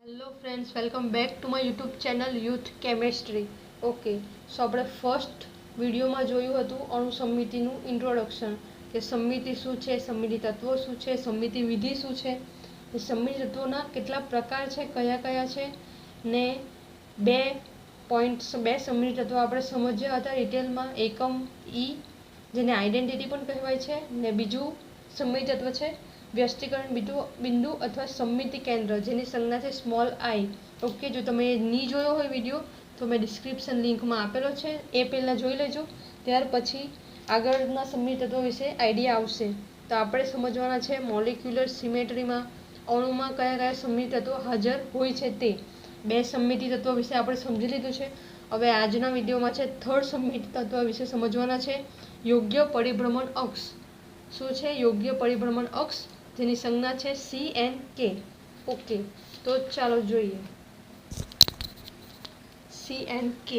Hello friends, welcome back to my YouTube channel youth chemistry. Okay, so આપણે first વિડીયોમાં જોયું હતું અણુસમિતિનું introduction, કે સમિતિ શું છે, સમિતિ તત્વો શું છે, સમિતિ વિધિ શું છે, એ સમિતિ તત્વોના કેટલા પ્રકાર છે, કયા કયા છે, ને બે સમિતિ તત્વો આપણે સમજ્યા હતા ડિટેલમાં. એકમ ઈ, જેને આઈડેન્ટિટી પણ કહેવાય છે, ને બીજું સમિતિ તત્વ છે વ્યસ્તીકરણ બિંદુ અથવા સમિતિ કેન્દ્ર, જેની સંજ્ઞા છે સ્મોલ આઈ. ઓકે, જો તમે નહીં જોયો હોય વિડીયો તો મેં ડિસ્ક્રિપ્શન લિંકમાં આપેલો છે, એ પહેલાં જોઈ લેજો. ત્યાર પછી આગળના સમિતિ તત્વો વિશે આઈડિયા આવશે. તો આપણે સમજવાના છે મોલિક્યુલર સિમેટ્રીમાં અણુમાં કયા કયા સમિતિ તત્વો હાજર હોય છે તે. બે સમિતિ તત્વો વિશે આપણે સમજી લીધું છે. હવે આજના વિડીયોમાં છે થર્ડ સમિતિ તત્વ વિશે સમજવાના છે, યોગ્ય પરિભ્રમણ અક્ષ. શું છે યોગ્ય પરિભ્રમણ અક્ષ, જેની સંજ્ઞા છે CN_K. ઓકે, તો ચાલો જોઈએ CN_K.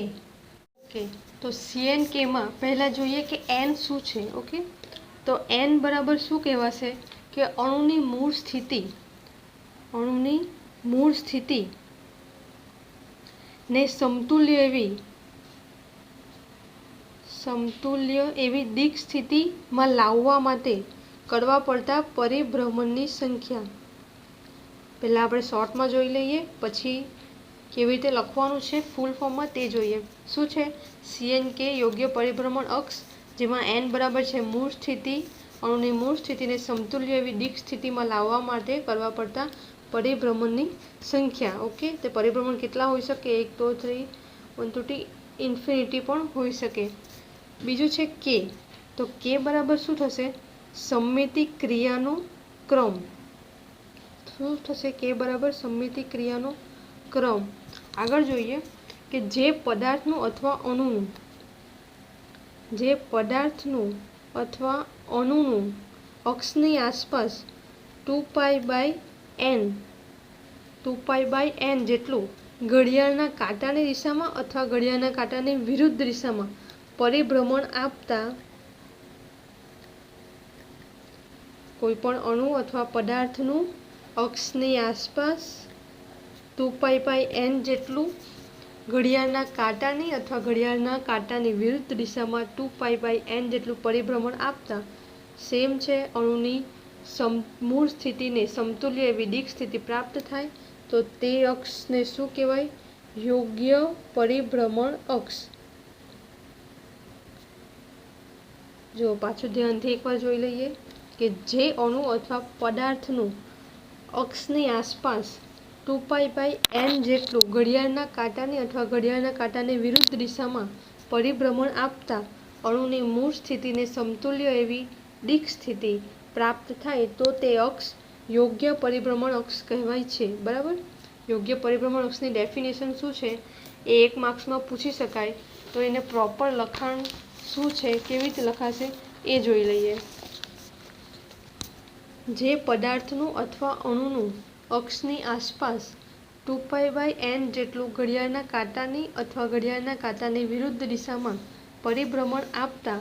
ઓકે, તો CN_Kમાં પહેલાં જોઈએ કે N શું છે. ઓકે, તો N બરાબર શું કહેવાશે કે અણુની મૂળ સ્થિતિ ને સમતુલ્ય એવી દિક સ્થિતિમાં લાવવા માટે કરવા પડતા પરિભ્રમણની સંખ્યા. પહેલાં આપણે શોર્ટમાં જોઈ લઈએ, પછી કેવી રીતે લખવાનું છે ફૂલ ફોર્મમાં તે જોઈએ. શું છે CN_K યોગ્ય પરિભ્રમણ અક્ષ, જેમાં N બરાબર છે અણુની મૂળ સ્થિતિને સમતુલ્ય એવી દિક સ્થિતિમાં લાવવા માટે કરવા પડતા પરિભ્રમણની સંખ્યા. ઓકે, તે પરિભ્રમણ કેટલા હોઈ શકે? 1 2 3 1 2 3 ઇન્ફિનિટી પણ હોઈ શકે. બીજું છે K. તો K બરાબર શું થશે? સમમિતિ ક્રિયાનો ક્રમ. શું થશે? K બરાબર સમમિતિ ક્રિયાનો ક્રમ. આગળ જોઈએ કે જે પદાર્થનું અથવા અણુનું અક્ષની આસપાસ 2π/n જેટલું ઘડિયાળના કાંટાની દિશામાં અથવા ઘડિયાળના કાંટાની વિરુદ્ધ દિશામાં પરિભ્રમણ આપતા કોઈપણ અણુ અથવા પદાર્થનું અક્ષની આસપાસ 2π/n જેટલું ઘડિયાળના કાંટાની અથવા ઘડિયાળના કાંટાની વિરુદ્ધ દિશામાં 2π/n જેટલું પરિભ્રમણ આપતા સેમ છે અણુની મૂળ સ્થિતિને સમતુલ્ય એવી દિક સ્થિતિ પ્રાપ્ત થાય, તો તે અક્ષને શું કહેવાય? યોગ્ય પરિભ્રમણ અક્ષ. જો પાછું ધ્યાનથી એકવાર જોઈ લઈએ કે જે અણુ અથવા પદાર્થનું અક્ષની આસપાસ 2π/n જેટલું ઘડિયાળના કાંટાની અથવા ઘડિયાળના કાંટાની વિરુદ્ધ દિશામાં પરિભ્રમણ આપતા અણુની મૂળ સ્થિતિને સમતુલ્ય એવી દિક સ્થિતિ પ્રાપ્ત થાય, તો તે અક્ષ યોગ્ય પરિભ્રમણ અક્ષ કહેવાય છે. બરાબર? યોગ્ય પરિભ્રમણ અક્ષની ડેફિનેશન શું છે એ 1 માર્ક્સમાં પૂછી શકાય, તો એને પ્રોપર લખાણ શું છે, કેવી રીતે લખાશે એ જોઈ લઈએ. જે પદાર્થનું અથવા અણુનું અક્ષની આસપાસ 2π/n જેટલું ઘડિયાળના કાંટાની અથવા ઘડિયાળના કાંટાની વિરુદ્ધ દિશામાં પરિભ્રમણ આપતા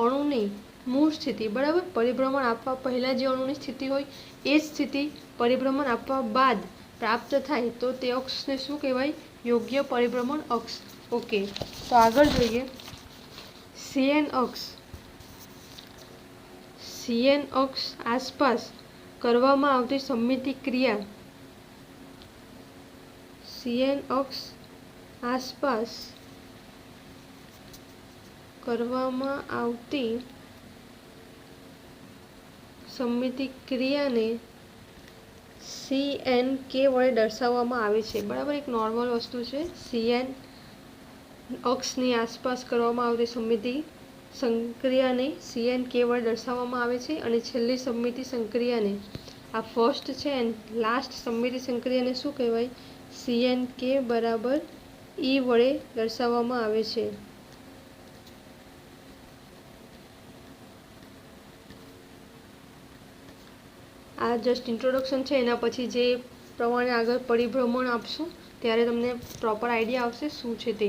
અણુની મૂળ સ્થિતિ. બરાબર? પરિભ્રમણ આપવા પહેલાં જે અણુની સ્થિતિ હોય એ જ સ્થિતિ પરિભ્રમણ આપવા બાદ પ્રાપ્ત થાય, તો તે અક્ષને શું કહેવાય? યોગ્ય પરિભ્રમણ અક્ષ. ઓકે, તો આગળ જોઈએ CN અક્ષ. CN અક્ષ આસપાસ કરવામાં આવતી સમમિતિ ક્રિયા. CN અક્ષ આસપાસ કરવામાં આવતી સમમિતિ ક્રિયાને CN_K વડે દર્શાવવામાં આવે છે. બરાબર? એક નોર્મલ વસ્તુ છે. CN અક્ષની આસપાસ કરવામાં આવતી સમમિતિ સંક્રિયાને CN_K વડે દર્શાવવામાં આવે છે, અને છેલ્લી સમમિતિ સંક્રિયાને, આ ફર્સ્ટ છે એન્ડ લાસ્ટ સમમિતિ સંક્રિયાને શું કહેવાય? CN_K બરાબર E વડે દર્શાવવામાં આવે છે. આ જસ્ટ ઇન્ટ્રોડક્શન છે. એના પછી જે પ્રમાણે આગળ પરિભ્રમણ આપશું ત્યારે તમને પ્રોપર આઈડિયા આવશે શું છે તે.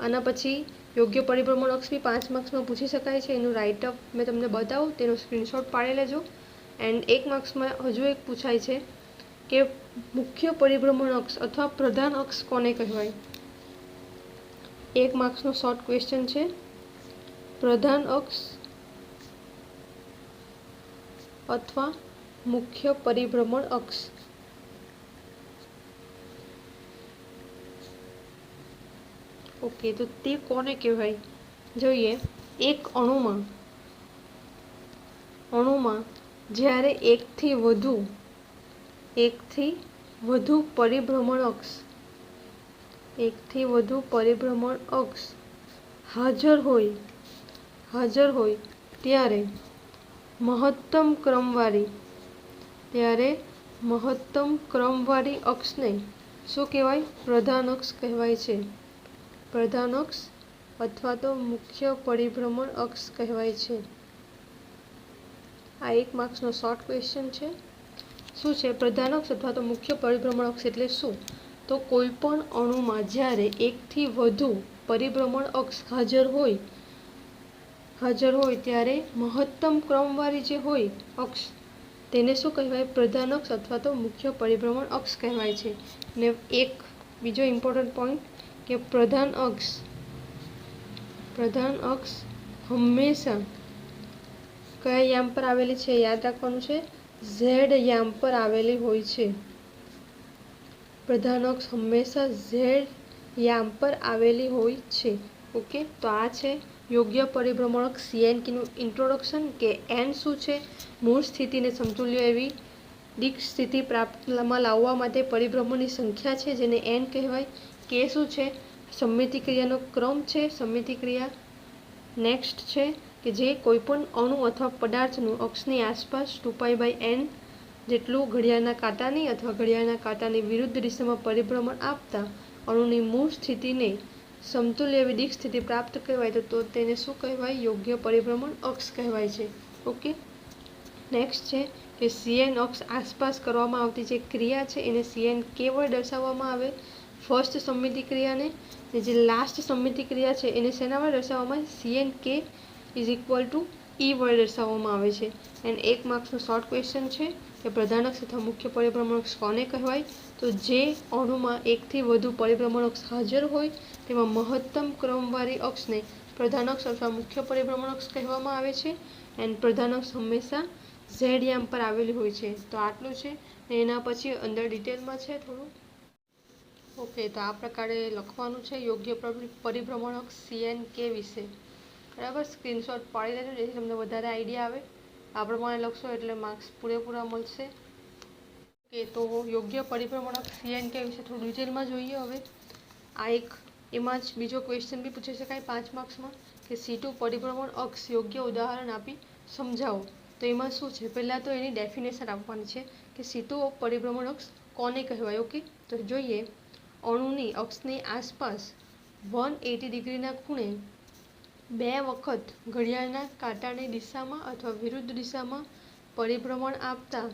આના પછી યોગ્ય પરિભ્રમણ અક્ષ બી 5 માર્ક્સમાં પૂછી શકાય છે. એનું રાઇટઅપ મેં તમને બતાવું, તેનો સ્ક્રીનશોટ પાડી લેજો. એન્ડ 1 માર્ક્સમાં હજુ એક પૂછાય છે કે મુખ્ય પરિભ્રમણ અક્ષ અથવા પ્રધાન અક્ષ કોને કહેવાય? 1 માર્ક્સનો શોર્ટ ક્વેશ્ચન છે. પ્રધાન અક્ષ અથવા મુખ્ય પરિભ્રમણ અક્ષ. ઓકે, તો તે કોને કહેવાય? જોઈએ. એક અણુમાં જ્યારે એકથી વધુ પરિભ્રમણ અક્ષ હાજર હોય ત્યારે મહત્તમ ક્રમવાળી અક્ષને શું કહેવાય? પ્રધાન અક્ષ કહેવાય છે. પ્રધાન અક્ષ અથવા તો મુખ્ય પરિભ્રમણ અક્ષ કહેવાય છે. આ 1 માર્ક્સનો શોર્ટ ક્વેશ્ચન છે. શું છે પ્રધાન અક્ષ અથવા તો મુખ્ય પરિભ્રમણ અક્ષ એટલે શું? તો કોઈ પણ અણુમાં જ્યારે એકથી વધુ પરિભ્રમણ અક્ષ હાજર હોય ત્યારે મહત્તમ ક્રમવાળી જે હોય અક્ષ તેને શું કહેવાય? પ્રધાન અક્ષ અથવા તો મુખ્ય પરિભ્રમણ અક્ષ કહેવાય છે. ને એક બીજો ઇમ્પોર્ટન્ટ પોઈન્ટ કે પ્રધાન અક્ષ હંમેશા કયા યામ પર આવેલી છે? યાદ રાખવાનું છે, ઝેડ યામ પર આવેલી હોય છે. પ્રધાન અક્ષ હંમેશા ઝેડ યામ પર આવેલી હોય છે. ઓકે, તો આ છે યોગ્ય પરિભ્રમણ અક્ષ CNKનું ઇન્ટ્રોડક્શન. કે એન શું છે? મૂળ સ્થિતિને સમતુલ્ય એવી દિક સ્થિતિ પ્રાપ્તમાં લાવવા માટે પરિભ્રમણની સંખ્યા છે, જેને એન કહેવાય. કે શું છે? સમમિતિ ક્રિયાનો ક્રમ છે. સમમિતિ ક્રિયા નેક્સ્ટ છે કે જે કોઈપણ અણુ અથવા પદાર્થનું અક્ષની આસપાસ 2π/n જેટલું ઘડિયાળના કાંટાની અથવા ઘડિયાળના કાંટાની વિરુદ્ધ દિશામાં પરિભ્રમણ આપતા અણુની મૂળ સ્થિતિને સમતુલ્ય એવી દિક સ્થિતિ પ્રાપ્ત કહેવાય તો તેને શું કહેવાય? યોગ્ય પરિભ્રમણ અક્ષ કહેવાય છે. ઓકે, નેક્સ્ટ છે કે CN અક્ષ આસપાસ કરવામાં આવતી જે ક્રિયા છે એને CNK વડે દર્શાવવામાં આવે. ફર્સ્ટ સમમિતિ ક્રિયાને. જે લાસ્ટ સમમિતિ ક્રિયા છે એને શેના વડે દર્શાવવામાં આવે? CNK = E વડે દર્શાવવામાં આવે છે. એન્ડ 1 માર્ક્સનો શોર્ટ ક્વેશ્ચન છે કે પ્રધાન અક્ષ અથવા મુખ્ય પરિભ્રમણ અક્ષ કોને કહેવાય? તો જે અણુમાં એકથી વધુ પરિભ્રમણ અક્ષ હાજર હોય તેમાં મહત્તમ ક્રમવાળી અક્ષને પ્રધાન અક્ષ અથવા મુખ્ય પરિભ્રમણ અક્ષ કહેવામાં આવે છે. એન્ડ પ્રધાન અક્ષ હંમેશા ઝેડ યામ પર આવેલી હોય છે. તો આટલું છે. એના પછી અંદર ડિટેલમાં છે થોડું. ઓકે, તો આ પ્રકારે લખવાનું છે યોગ્ય પરિભ્રમણ અક્ષ CNK વિશે. બરાબર, સ્ક્રીનશોટ પાડી લેજો જેથી તમને વધારે આઈડિયા આવે. આ પ્રમાણે લખશો એટલે માર્ક્સ પૂરેપૂરા મળશે. ઓકે, તો યોગ્ય પરિભ્રમણ અક્ષ CNK વિશે થોડું ડિટેલમાં જોઈએ. હવે એમાં જ બીજો ક્વેશ્ચન બી પૂછી શકાય 5 માર્ક્સમાં કે C2 પરિભ્રમણ અક્ષ યોગ્ય ઉદાહરણ આપી સમજાવો. તો એમાં શું છે? પહેલાં તો એની ડેફિનેશન આપવાની છે કે C2 પરિભ્રમણ અક્ષ કોને કહેવાય. ઓકે, તો જોઈએ. અણુની અક્ષની આસપાસ 180 ડિગ્રીના ખૂણે 2 વખત ઘડિયાળના કાંટાની દિશામાં અથવા વિરુદ્ધ દિશામાં પરિભ્રમણ આપતા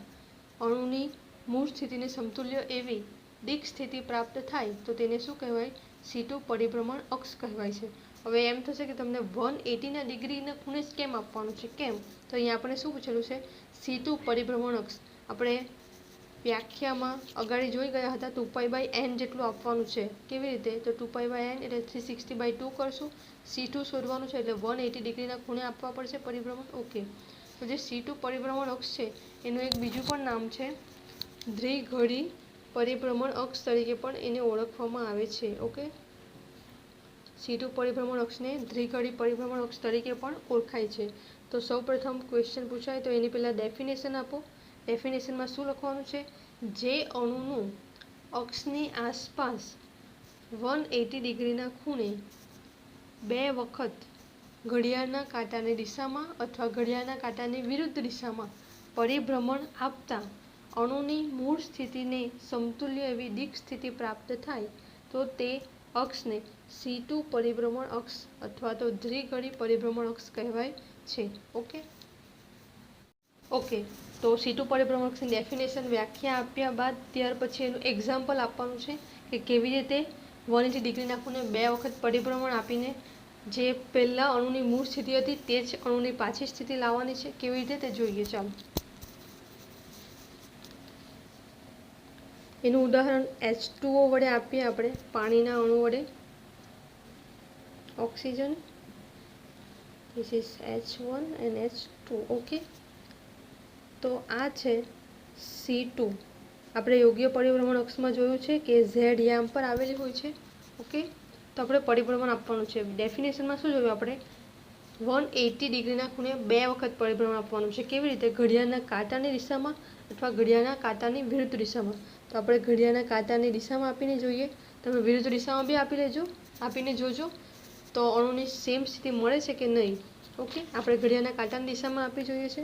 અણુની મૂળ સ્થિતિને સમતુલ્ય એવી દિક સ્થિતિ પ્રાપ્ત થાય તો તેને શું કહેવાય? C2 પરિભ્રમણ અક્ષ કહેવાય છે. હવે એમ થશે કે તમને 180 ડિગ્રીના ખૂણે જ કેમ આપવાનું છે? કેમ? તો અહીંયા આપણે શું પૂછેલું છે? C2 પરિભ્રમણ અક્ષ. આપણે વ્યાખ્યામાં અગાડી જોઈ ગયા હતા 2π/n જેટલું આપવાનું છે. કેવી રીતે? તો 2π/n એટલે 360/2 કરશું. C2 શોધવાનું છે એટલે 180 ડિગ્રીના ખૂણે આપવા પડશે પરિભ્રમણ. ઓકે, તો જે C2 પરિભ્રમણ અક્ષ છે એનું એક બીજું પણ નામ છે દ્વિઘડી પરિભ્રમણ અક્ષ તરીકે પણ એને ઓળખવામાં આવે છે. ઓકે, C2 પરિભ્રમણ અક્ષને દ્વિઘડી પરિભ્રમણ અક્ષ તરીકે પણ ઓળખાય છે. તો સૌપ્રથમ ક્વેશ્ચન પૂછાય તો એની પહેલાં ડેફિનેશન આપો. ડેફિનેશનમાં શું લખવાનું છે? જે અણુનું અક્ષની આસપાસ 180 ડિગ્રીના ખૂણે 2 વખત ઘડિયાળના કાંટાની દિશામાં અથવા ઘડિયાળના કાંટાની વિરુદ્ધ દિશામાં પરિભ્રમણ આપતા અણુની મૂળ સ્થિતિને સમતુલ્ય એવી દિક સ્થિતિ પ્રાપ્ત થાય તો તે અક્ષને C2 પરિભ્રમણ અક્ષ અથવા તો દ્વિઘડી પરિભ્રમણ અક્ષ કહેવાય છે. ઓકે, તો C2 પરિભ્રમણ અક્ષની ડેફિનેશન વ્યાખ્યા આપ્યા બાદ ત્યાર પછી એનું એક્ઝામ્પલ આપવાનું છે કે કેવી રીતે 180 ડિગ્રીના ખૂણે 2 વખત પરિભ્રમણ આપીને જે પહેલાં અણુની મૂળ સ્થિતિ હતી તે જ અણુની પાછી સ્થિતિ લાવવાની છે. કેવી રીતે તે જોઈએ. ચાલો. એનું ઉદાહરણ H2O વડે આપીએ આપણે, પાણીના અણુ વડે. Oxygen, this is H1 and H2. Okay, તો આ છે C2. આપણે યોગ્ય પરિભ્રમણ અક્ષમાં જોયું છે કે ઝેડ યામ પર આવેલી હોય છે. ઓકે, તો આપણે પરિભ્રમણ આપવાનું છે. ડેફિનેશનમાં શું જોયું આપણે? 180 ડિગ્રીના ખૂણે 2 વખત પરિભ્રમણ આપવાનું છે. કેવી રીતે? ઘડિયાળના કાંટાની દિશામાં અથવા ઘડિયાળના કાંટાની વિરુદ્ધ દિશામાં. તો આપણે ઘડિયાળના કાંટાની દિશામાં આપીને જોઈએ. તમે વિરુદ્ધ દિશામાં બી આપી લેજો, આપીને જોજો તો અણુની સેમ સ્થિતિ મળે છે કે નહીં. ઓકે, આપણે ઘડિયાળના કાંટાની દિશામાં આપી જોઈએ છે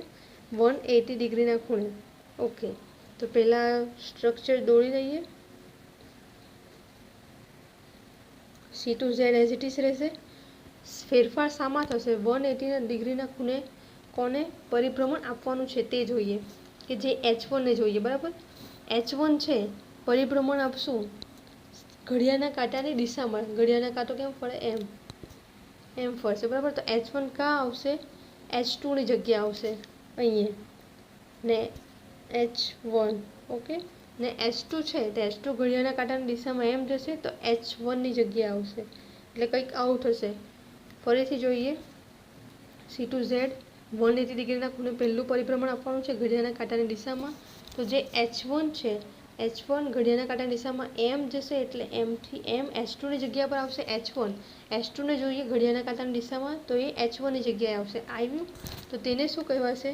180 ડિગ્રીના ખૂણે. ઓકે, તો પહેલાં સ્ટ્રક્ચર દોરી લઈએ. C2Z એઝ ઇટ ઇઝ રહેશે. ફેરફાર શામાં થશે? 180 ડિગ્રીના ખૂણે કોને પરિભ્રમણ આપવાનું છે તે જોઈએ, કે જે H1 ને જોઈએ. બરાબર, H1 છે, પરિભ્રમણ આપશું ઘડિયાળના કાંટાની દિશામાં. ઘડિયાળના કાંટો કેમ ફરે? એમ ફરશે. બરાબર, તો H1 ક્યાં આવશે? H2 ની જગ્યા આવશે અહીંયા, ને H1. ઓકે, ને H2 છે તો H2 ઘડિયાળના કાંટાની દિશામાં એમ જશે તો H1 ની જગ્યા આવશે. એટલે કંઈક આવું થશે. ફરીથી જોઈએ. C2Z 180 ડિગ્રીના ખૂણે પહેલું પરિભ્રમણ આપવાનું છે ઘડિયાળના કાંટાની દિશામાં. તો જે H1 છે, H1 ઘડિયાળના કાંટાની દિશામાં એમ જશે એટલે એમથી એમ H2 ની જગ્યા પર આવશે H1. H2 ને જોઈએ ઘડિયાળના કાંટાની દિશામાં તો એ H1 ની જગ્યાએ આવશે. આવ્યું, તો તેને શું કહેવાશે?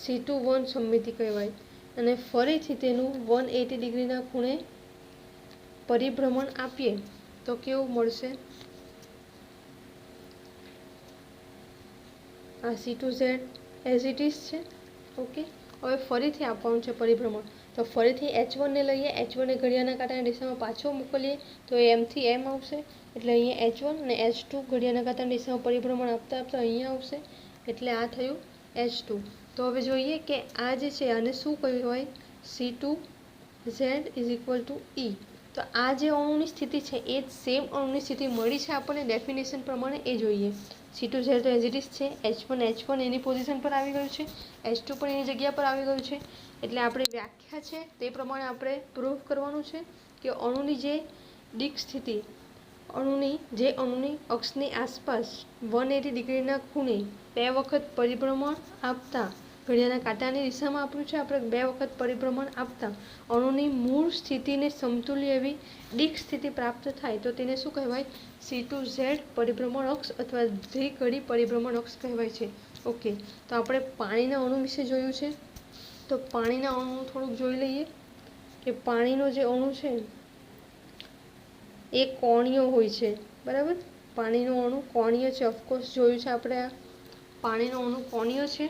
C2-1 સમમિતિ કહેવાય. અને ફરીથી તેનું 180 ડિગ્રીના ખૂણે પરિભ્રમણ આપીએ તો કેવું મળશે? આ C2Z એઝ ઇટ ઇઝ છે. ઓકે, હવે ફરીથી આપવાનું છે પરિભ્રમણ. તો ફરીથી H1 ને લઈએ. H1 ને ઘડિયાળના કાંટાની દિશામાં પાછો મોકલીએ તો એમથી એમ આવશે. એટલે અહીંયા H1 અને H2 ઘડિયાળના કાંટાની દિશામાં પરિભ્રમણ આપતા આપતા અહીંયા આવશે. એટલે આ થયું H2. તો હવે જોઈએ કે આ જે છે આને શું કહેવાય? C2Z is equal to E. તો આ જે અણુની સ્થિતિ છે એ જ સેમ અણુની સ્થિતિ મળી છે આપણને ડેફિનેશન પ્રમાણે, એ જોઈએ. C2Z તો એઝ ઇટ ઇઝ છે. H1 એની પોઝિશન પર આવી ગયું છે, H2 પણ એની જગ્યા પર આવી ગયું છે. એટલે આપણી વ્યાખ્યા છે તે પ્રમાણે આપણે પ્રૂફ કરવાનું છે કે અણુની જે દિક સ્થિતિ, અણુની અક્ષની આસપાસ 180 ડિગ્રીના ખૂણે 2 વખત પરિભ્રમણ આપતા, ઘડિયાળના કાંટાની દિશામાં આપ્યું છે આપણે, 2 વખત પરિભ્રમણ આપતા અણુની મૂળ સ્થિતિને સમતુલ્ય એવી દિક સ્થિતિ પ્રાપ્ત થાય તો તેને શું કહેવાય? C2Z પરિભ્રમણ અક્ષ અથવા દ્વિઘડી પરિભ્રમણ અક્ષ કહેવાય છે. ઓકે, તો આપણે પાણીના અણુ વિશે જોયું છે. તો પાણીના અણુ થોડુંક જોઈ લઈએ કે પાણીનો જે અણુ છે એ કોણીય હોય છે. બરાબર, પાણીનો અણુ કોણીય છે. ઓફકોર્સ જોયું છે આપણે. આ પાણીનો અણુ કોણીય છે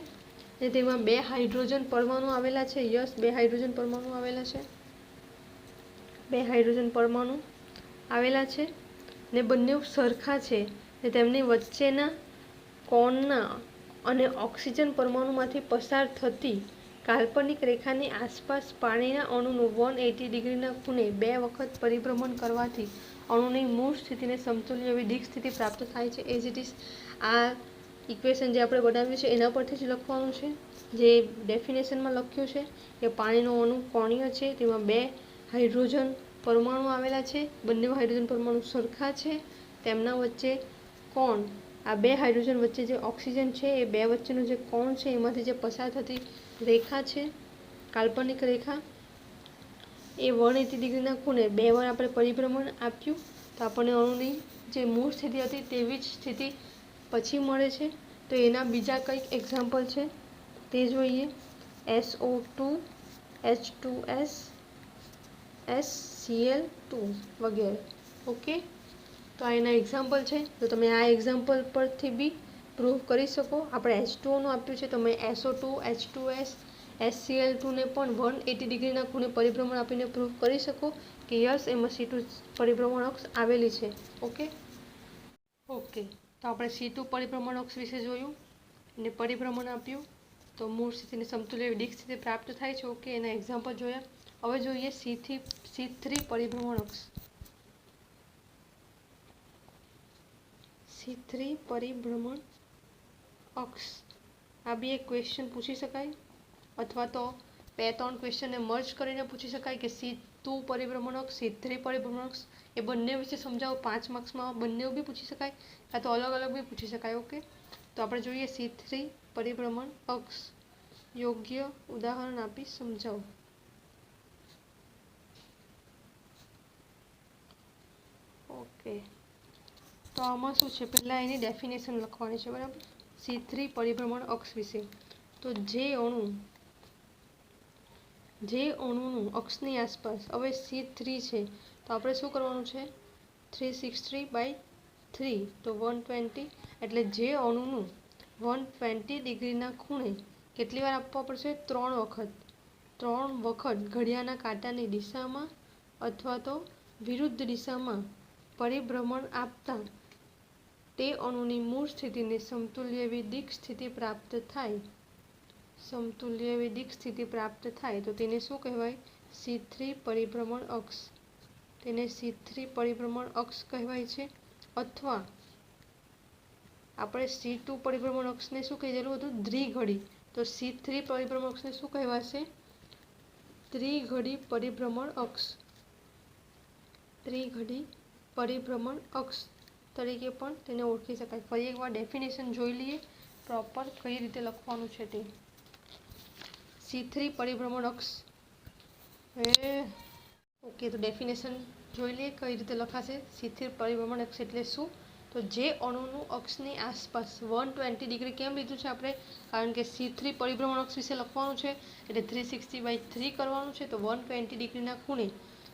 ને તેમાં 2 હાઇડ્રોજન પરમાણુ આવેલા છે. યસ, 2 હાઇડ્રોજન પરમાણુ આવેલા છે. 2 હાઇડ્રોજન પરમાણુ આવેલા છે ને બંને સરખા છે ને તેમની વચ્ચેના કોણના અને ઓક્સિજન પરમાણુમાંથી પસાર થતી કાલ્પનિક રેખાની આસપાસ પાણીના અણુનું 180 ડિગ્રીના ખૂણે 2 વખત પરિભ્રમણ કરવાથી અણુની મૂળ સ્થિતિને સમતુલ્ય એવી દિક સ્થિતિ પ્રાપ્ત થાય છે. એઝ ઇટ ઇઝ આ ઇક્વેશન જે આપણે બનાવ્યું છે એના પરથી જ લખવાનું છે. જે ડેફિનેશનમાં લખ્યું છે કે પાણીનો અણુ કોણીય છે, તેમાં 2 હાઇડ્રોજન પરમાણુ આવેલા છે, બંને હાઇડ્રોજન પરમાણુ સરખા છે, તેમના વચ્ચે કોણ, આ 2 હાઇડ્રોજન વચ્ચે જે ઓક્સિજન છે એ 2 વચ્ચેનું જે કોણ છે એમાંથી જે પસાર થતી રેખા છે, કાલ્પનિક રેખા, એ 180 ડિગ્રીના ખૂણે 2 વાર આપણે પરિભ્રમણ આપ્યું તો આપણને અણુની જે મૂળ સ્થિતિ હતી તેવી જ સ્થિતિ પછી મળે છે. તો એના બીજા કંઈક એક્ઝામ્પલ છે તે જોઈએ. SO2, H2S, SCl2 વગેરે. ઓકે, તો આ એના એક્ઝામ્પલ છે. તો તમે આ એક્ઝામ્પલ પરથી બી પ્રૂફ કરી શકો. આપણે H2Oનું આપ્યું છે, તમે SO2, H2S, SCl2 ને પણ 180 ડિગ્રીના ખૂણે પરિભ્રમણ આપીને પ્રૂફ કરી શકો કે યસ એમાં C2 પરિભ્રમણ અક્ષ આવેલી છે. ઓકે, તો આપણે C2 પરિભ્રમણ અક્ષ વિશે જોયું અને પરિભ્રમણ આપ્યું તો મૂળ સ્થિતિને સમતુલ્ય એવી દિક સ્થિતિ પ્રાપ્ત થાય છે. ઓકે, એના એક્ઝામ્પલ જોયા. હવે જોઈએ C3 પરિભ્રમણ અક્ષ. C3 પરિભ્રમણ અક્ષ, આ બી એક ક્વેશ્ચન પૂછી શકાય અથવા તો ત્રણ ક્વેશ્ચનને મર્જ કરીને પૂછી શકાય કે C2 પરિભ્રમણ અક્ષ, C3 પરિભ્રમણ અક્ષ, એ બંને વિશે સમજાવો. 5 માર્ક્સમાં બંને બી પૂછી શકાય, કાં તો અલગ અલગ બી પૂછી શકાય. ઓકે, તો આપણે જોઈએ C3 પરિભ્રમણ અક્ષ. યોગ્ય ઉદાહરણ આપી સમજાવો. ઓકે, તો આમાં શું છે, પહેલાં એની ડેફિનેશન લખવાની છે, બરાબર. C3 પરિભ્રમણ અક્ષ વિશે, તો જે અણુનું અક્ષની આસપાસ, હવે C3 છે તો આપણે શું કરવાનું છે, 360/3, તો 120, એટલે જે અણુનું 120 ડિગ્રીના ખૂણે કેટલી વાર આપવા પડશે, 3 વખત. 3 વખત ઘડિયાળના કાંટાની દિશામાં અથવા તો વિરુદ્ધ દિશામાં પરિભ્રમણ આપતા તે અણુની મૂળ સ્થિતિને સમતુલ્ય વિદિક સ્થિતિ પ્રાપ્ત થાય. સમતુલ્ય વિદિક સ્થિતિ પ્રાપ્ત થાય તો તેને શું કહેવાય, C3 પરિભ્રમણ અક્ષ. તેને C3 પરિભ્રમણ અક્ષ કહેવાય છે. અથવા આપણે C2 પરિભ્રમણ અક્ષને શું કહેલું હતું, દ્વિઘડી. તો C3 પરિભ્રમણ અક્ષને શું કહેવાશે, ત્રિઘડી પરિભ્રમણ અક્ષ. ત્રિઘડી પરિભ્રમણ અક્ષ તરીકે પણ તેને ઓળખી શકાય. ફરી એકવાર ડેફિનેશન જોઈ લઈએ પ્રોપર કઈ રીતે લખવાનું છે તે. C3 પરિભ્રમણ અક્ષ, ઓકે, તો ડેફિનેશન જોઈ લઈએ કઈ રીતે લખાશે. C3 પરિભ્રમણ અક્ષ એટલે શું, તો જે અણુનું અક્ષની આસપાસ 120 ડિગ્રી, કેમ લીધું છે આપણે, કારણ કે C3 પરિભ્રમણ અક્ષ વિશે લખવાનું છે એટલે 360/3 કરવાનું છે. તો 120 ડિગ્રીના ખૂણે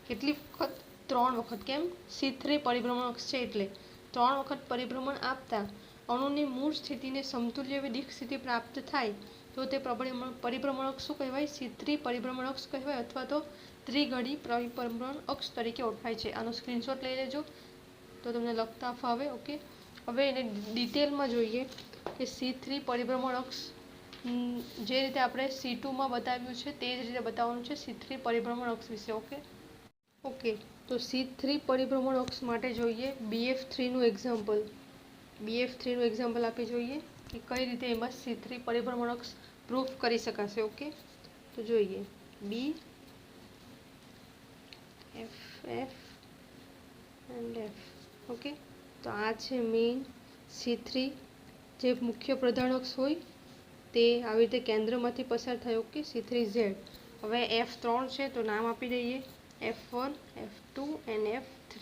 કેટલી વખત, 3 વખત. કેમ, C3 પરિભ્રમણ અક્ષ છે એટલે 3 વખત પરિભ્રમણ આપતા અણુની મૂળ સ્થિતિને સમતુલ્ય વિદિક સ્થિતિ પ્રાપ્ત થાય તો તે પરિભ્રમણ અક્ષ શું કહેવાય, C3 પરિભ્રમણ અક્ષ કહેવાય, અથવા તો ત્રિઘડી પરિભ્રમણ અક્ષ તરીકે ઓળખાય છે. આનો સ્ક્રીનશોટ લઈ લેજો તો તમને લખતા ફાવે. ઓકે, હવે એને ડિટેલમાં જોઈએ કે C3 પરિભ્રમણ અક્ષ જે રીતે આપણે C2માં બતાવ્યું છે તે જ રીતે બતાવવાનું છે C3 પરિભ્રમણ અક્ષ વિશે. ઓકે, તો C3 પરિભ્રમણ અક્ષ માટે જોઈએ BF3નું એક્ઝામ્પલ. BF3નું એક્ઝામ્પલ આપી જોઈએ કે કઈ રીતે એમાં C3 પરિભ્રમણ અક્ષ પ્રૂફ કરી શકાશે. ઓકે, તો જોઈએ BF એન્ડ F. ઓકે, તો આ છે મેઇન C3, જે મુખ્ય પ્રધાન અક્ષ હોય તે આવી રીતે કેન્દ્રમાંથી પસાર થાય. Okay, C3Z. હવે F3 છે તો નામ આપી દઈએ F1, F2 and F3.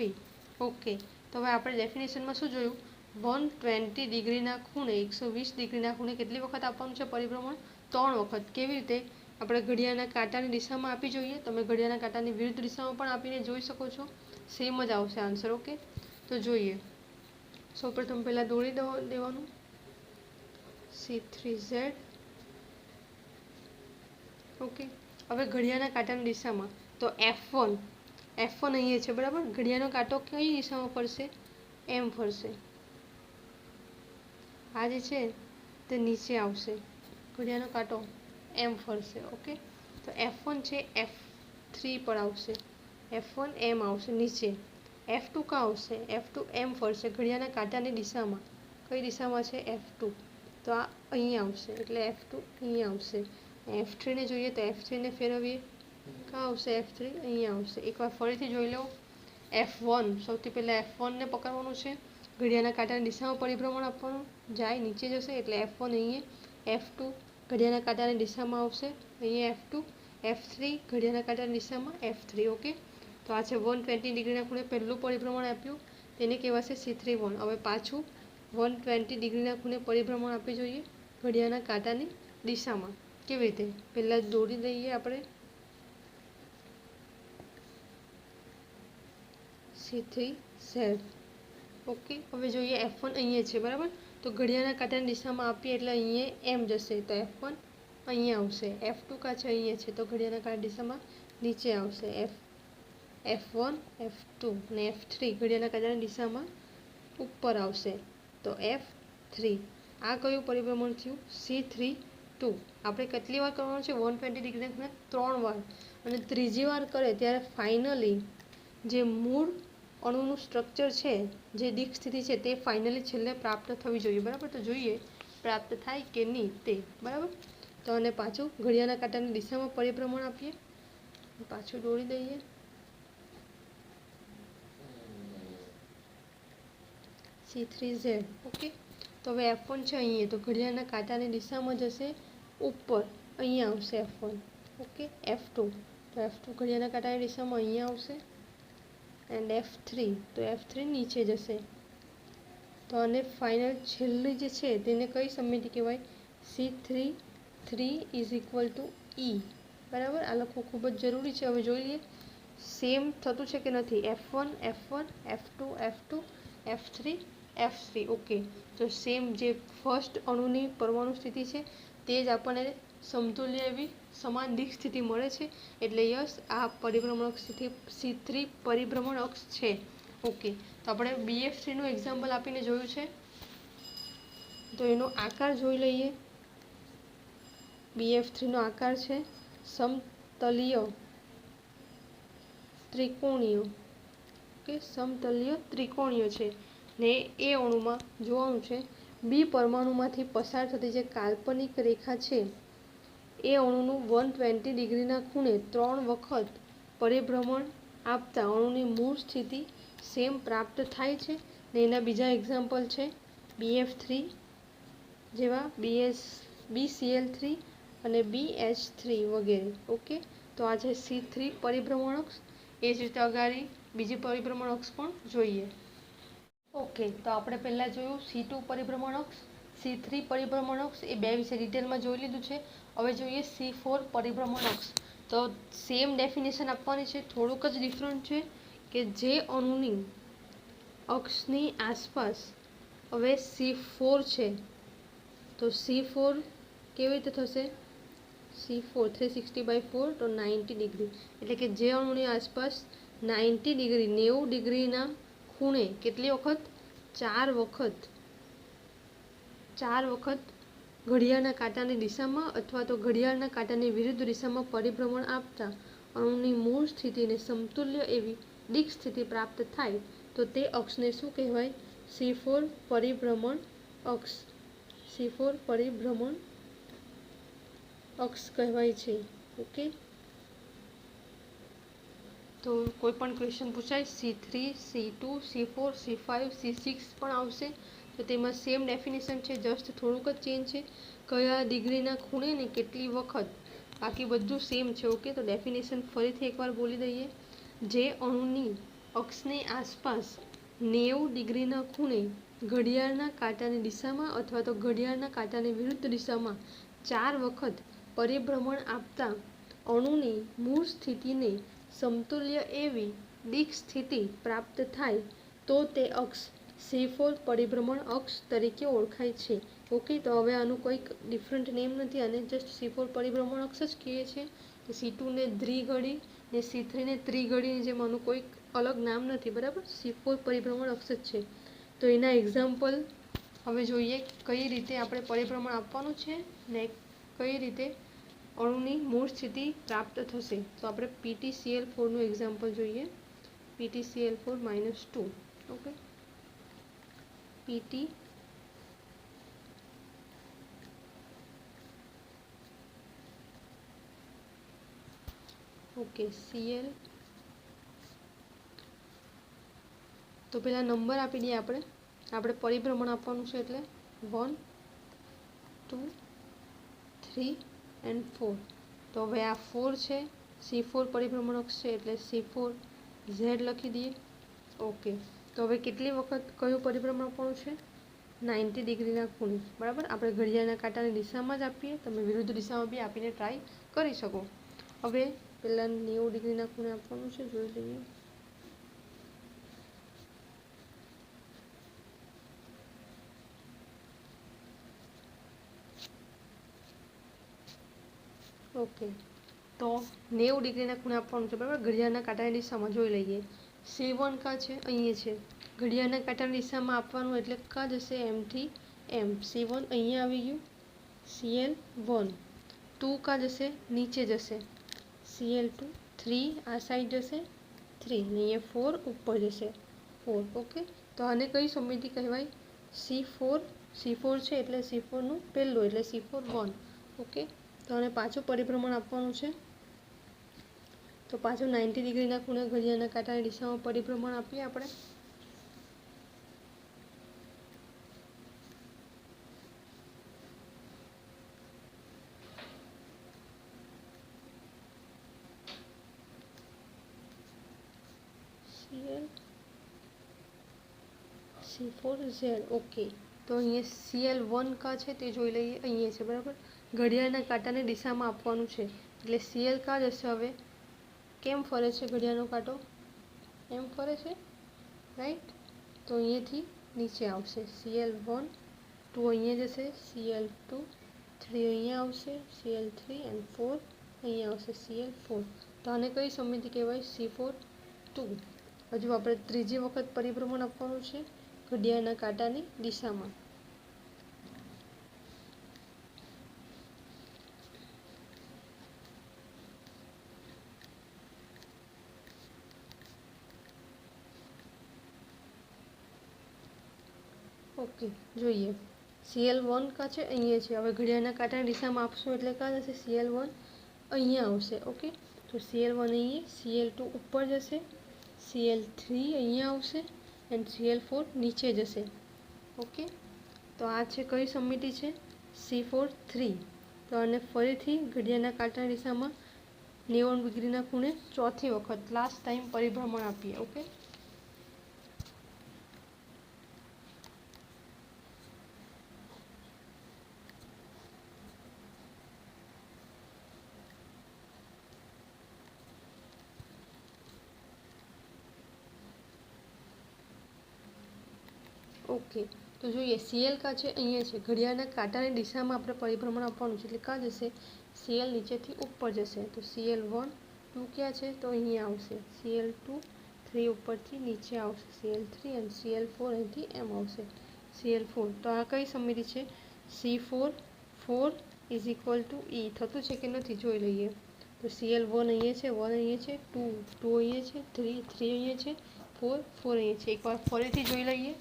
Okay, તો હવે આપણે ડેફિનેશનમાં શું જોયું, 120 ડિગ્રીના ખૂણે, 120 ડિગ્રીના ખૂણે કેટલી વખત આપવાનું છે પરિભ્રમણ, 3 વખત. કેવી રીતે, આપણે ઘડિયાળના કાંટાની દિશામાં આપી જોઈએ, તમે ઘડિયાળના કાંટાની વિરુદ્ધ દિશામાં પણ આપીને જોઈ શકો છો, સેમ જ આવશે આન્સર. ઓકે, તો જોઈએ, સૌપ્રથમ પહેલાં દોરી દેવાનું C3Z. ઓકે, હવે ઘડિયાળના કાંટાની દિશામાં તો F1 અહીંયા છે, બરાબર. ઘડિયાળનો કાંટો કઈ દિશામાં ફરશે, એમ ફરશે. આ જે છે તે નીચે આવશે, ઘડિયાળનો કાંટો એમ ફરશે. ઓકે, તો F1 છે F3 પર આવશે, F1 એમ આવશે નીચે. F2 ક્યાં આવશે, F2 એમ ફરશે ઘડિયાળના કાંટાની દિશામાં. કઈ દિશામાં છે, F2, તો આ અહીંયા આવશે એટલે F2 અહીંયા આવશે. F3ને જોઈએ તો F3ને ફેરવીએ, ક્યાં આવશે F3, અહીંયા આવશે. એકવાર ફરીથી જોઈ લો. F1, સૌથી પહેલાં F1ને પકડવાનું છે, ઘડિયાળના કાંટાની દિશામાં પરિભ્રમણ આપવાનું, જાય નીચે જશે એટલે F1 અહીંયા. F2 ઘડિયાળના કાંટાની દિશામાં આવશે, અહીંયા F2. F3 ઘડિયાળના કાંટાની દિશામાં F3. ઓકે, તો આ છે 120 ડિગ્રીના ખૂણે પહેલું પરિભ્રમણ આપ્યું, તેને કહેવાશે C3:1. હવે પાછું 120 ડિગ્રીના ખૂણે પરિભ્રમણ આપી જોઈએ ઘડિયાળના કાંટાની દિશામાં. કેવી રીતે, પહેલાં દોરી દઈએ આપણે C3Z. ઓકે, હવે જોઈએ F1 અહીંયા છે, બરાબર. તો ઘડિયાળના કાંટાની દિશામાં આપીએ એટલે અહીંયા એમ જશે, તો F1 અહીંયા આવશે. F2 કાં છે, અહીંયા છે, તો ઘડિયાળના કાંટાની દિશામાં નીચે આવશે. F1, F2 અને F3 ઘડિયાળના કાંટાની દિશામાં ઉપર આવશે, તો F3. આ કયું પરિભ્રમણ થયું, C3:2. આપણે કેટલી વાર કરવાનું છે, 120 ડિગ્રીના ખૂણે 3 વાર. અને ત્રીજી વાર કરે ત્યારે ફાઇનલી જે મૂળ અણુનું સ્ટ્રક્ચર છે, જે દિક સ્થિતિ છે તે ફાઇનલી છેલ્લે પ્રાપ્ત થવી જોઈએ, બરાબર. તો જોઈએ પ્રાપ્ત થાય કે નહીં તે, બરાબર. તો આને પાછું ઘડિયાળના કાંટાની દિશામાં પરિભ્રમણ આપીએ, પાછું દોરી દઈએ. C3Z. ઓકે, તો હવે F1 છે અહીંયા, તો ઘડિયાળના કાંટાની દિશામાં જશે ઉપર, અહીંયા આવશે F1. ઓકે, F2, તો F2 ઘડિયાળના કાંટાની દિશામાં અહીંયા આવશે. એન્ડ F3, તો F3 નીચે જશે. તો આને ફાઇનલ છેલ્લી જે છે તેને કઈ સમિતિ કહેવાય? C3 is equal to E. બરાબર, આ લખવું ખૂબ જ જરૂરી છે. હવે જોઈ લઈએ સેમ થતું છે કે નથી. F1 F1, F2 F2, F3 F3. Okay, તો સેમ જે ફર્સ્ટ અણુની પરમાણુ સ્થિતિ છે તે જ આપણને સમતુલ્ય એવી સમાન દિક સ્થિતિ મળે છે. એટલે યસ, આ પરિભ્રમણ અક્ષ સ્થિતિ C3 પરિભ્રમણ અક્ષ છે. ઓકે, તો આપણે BF3નું એક્ઝામ્પલ આપીને જોયું છે, તો એનો આકાર જોઈ લઈએ. BF3નો આકાર છે સમતલીય ત્રિકોણીય. ઓકે, સમતલીય ત્રિકોણીય છે ને એ અણુમાં જોવાનું છે બી પરમાણુમાંથી પસાર થતી જે કાલ્પનિક રેખા છે એ અણુનું 120 ડિગ્રીના ખૂણે 3 વખત પરિભ્રમણ આપતા અણુની મૂળ સ્થિતિ સેમ પ્રાપ્ત થાય છે. ને એના બીજા એક્ઝામ્પલ છે BF3 જેવા BCl3 અને BH3 વગેરે. ઓકે, તો આ છે C3 પરિભ્રમણ અક્ષ. એ જ રીતે અગાડી બીજી પરિભ્રમણ અક્ષ પણ જોઈએ. ઓકે, તો આપણે પહેલાં જોયું C2 પરિભ્રમણ અક્ષ, C3 પરિભ્રમણ અક્ષ, એ બે વિશે ડિટેલમાં જોઈ લીધું છે. હવે જોઈએ C4 પરિભ્રમણ અક્ષ. તો સેમ ડેફિનેશન આપવાની છે, થોડુંક જ ડિફરન્ટ છે કે જે અણુની અક્ષની આસપાસ હવે C4 છે, તો C4 કેવી રીતે થશે? C4 360/4, તો 90 ડિગ્રી. એટલે કે જે અણુની આસપાસ 90 ડિગ્રી 90 ડિગ્રીના ખૂણે કેટલી વખત? 4 વખત ઘડિયાળના કાંટાની દિશામાં અથવા તો ઘડિયાળના કાંટાની વિરુદ્ધ દિશામાં પરિભ્રમણ આપતા અણુની મૂળ સ્થિતિને સમતુલ્ય એવી દિક સ્થિતિ પ્રાપ્ત થાય તો તે અક્ષને શું કહેવાય? C4 પરિભ્રમણ અક્ષ. C4 પરિભ્રમણ અક્ષ કહેવાય છે. ઓકે, તો કોઈ પણ ક્વેશ્ચન પૂછાય C3 C2 C4 C5 C6 પણ આવશે, તો તેમાં સેમ ડેફિનેશન છે, જસ્ટ થોડુંક જ ચેન્જ છે કયા ડિગ્રીના ખૂણે ને કેટલી વખત, બાકી બધું સેમ છે. ઓકે, તો ડેફિનેશન ફરીથી એકવાર બોલી દઈએ. જે અણુની અક્ષની આસપાસ 90 ડિગ્રીના ખૂણે ઘડિયાળના કાંટાની દિશામાં અથવા તો ઘડિયાળના કાંટાની વિરુદ્ધ દિશામાં 4 વખત પરિભ્રમણ આપતા અણુની મૂળ સ્થિતિને સમતુલ્ય એવી દિક સ્થિતિ પ્રાપ્ત થાય તો તે અક્ષ C4 પરિભ્રમણ અક્ષ તરીકે ઓળખાય છે. ઓકે, તો હવે આનું કોઈક ડિફરન્ટ નેમ નથી, આને જસ્ટ C4 પરિભ્રમણ અક્ષ જ કહીએ છીએ. તો C2 ને દ્વિઘડી ને C3 ને ત્રિઘડીની જેમ આનું કોઈક અલગ નામ નથી. બરાબર, C4 પરિભ્રમણ અક્ષ જ છે. તો એના એક્ઝામ્પલ હવે જોઈએ કઈ રીતે આપણે પરિભ્રમણ આપવાનું છે ને કઈ રીતે અણુની મૂળ સ્થિતિ પ્રાપ્ત થશે. તો આપણે PtCl4નું એક્ઝામ્પલ જોઈએ. PtCl4-2. Okay, PT okay Cl. તો પેલા નંબર આપી દઈએ આપણે પરિભ્રમણ આપવાનું છે એટલે 1 2 3 એન્ડ 4. તો હવે આ 4 છે, C4 પરિભ્રમણ અક્ષ છે એટલે C4Z લખી દઈએ. ઓકે, તો હવે કેટલી વખત કયું પરિભ્રમણ આપવાનું છે? 90 ડિગ્રીના ખૂણે. બરાબર, આપણે ઘડિયાળના કાંટાની દિશામાં જ આપીએ, તમે વિરુદ્ધ દિશામાં બી આપીને ટ્રાય કરી શકો. હવે પહેલાં 90 ડિગ્રીના ખૂણે આપવાનું છે, જોઈ લઈએ. ઓકે, તો 90 ડિગ્રીના ખૂણે આપવાનું છે. બરાબર, ઘડિયાળના કાંટાની દિશામાં જોઈ લઈએ. C1 કાં છે? અહીંયા છે. ઘડિયાળના કાંટાની દિશામાં આપવાનું એટલે કાં જશે? M થી M. C1 અહીંયા આવી ગયું. Cl1. 2 કાં જશે? નીચે જશે. Cl2. 3 આ સાઈડ જશે 3 ને અહીંયા 4 ઉપર જશે 4. ઓકે, તો આને કઈ સમિતિ કહેવાય? C4 છે એટલે C4નું પહેલું એટલે C4-1. ઓકે, તો આને પાછું પરિભ્રમણ આપવાનું છે, તો પાછું 90 ડિગ્રીના ખૂણે ઘડિયાળના કાંટાની દિશામાં પરિભ્રમણ આપીએ આપણે. CL C4Z okay. તો અહીંયા CL1 કા છે તે જોઈ લઈએ. અહીંયા છે બરાબર. ઘડિયાળના કાંટાની દિશામાં આપવાનું છે એટલે CL કા જશે હવે. કેમ ફરે છે ઘડિયાળનો કાંટો? એમ ફરે છે, રાઈટ. તો અહીંયાથી નીચે આવશે CL1, 2 અહીંયા જશે, CL2, 3 અહીંયા આવશે, CL3 એન્ડ 4 અહીંયા આવશે, CL4. તો આને કઈ સમિતિ કહેવાય? C4 2. હજુ આપણે ત્રીજી વખત પરિભ્રમણ આપવાનું છે ઘડિયાળના કાંટાની દિશામાં. ઓકે, જોઈએ. CL1 કા છે? અહીંયા છે. હવે ઘડિયાળના કાંટાની દિશામાં આપશું એટલે કા જશે? CL1 અહીંયા આવશે. ઓકે, તો CL1 અહીંયા, CL2 ઉપર જશે, CL3 અહીંયા આવશે એન્ડ CL4 નીચે જશે. ઓકે, તો આ છે કઈ સમિતિ છે? C4 3. તો આને ફરીથી ઘડિયાળના કાંટાની દિશામાં 90 ડિગ્રીના ખૂણે ચોથી વખત લાસ્ટ ટાઈમ પરિભ્રમણ આપીએ. Okay, okay. તો જોઈએ CL કા છે? અહીંયા છે. ઘડિયાળના કાંટાની દિશામાં આપણે પરિભ્રમણ આપવાનું છે એટલે કા જશે? CL નીચેથી ઉપર જશે. તો CL1 2 ક્યાં છે? તો અહીંયા આવશે. CL2 3 ઉપરથી નીચે આવશે, CL3 અને CL4 અહીંથી એમ આવશે, CL4. તો આ કઈ સમિતિ છે? C4 4 is equal to E. થતું છે કે નથી જોઈ લઈએ. તો CL1 અહીંયા છે, 1 અહીંયા છે, 2 2 અહીંયા છે, 3 3 અહીંયા છે, 4 4 અહીંયા છે. એકવાર ફરીથી જોઈ લઈએ.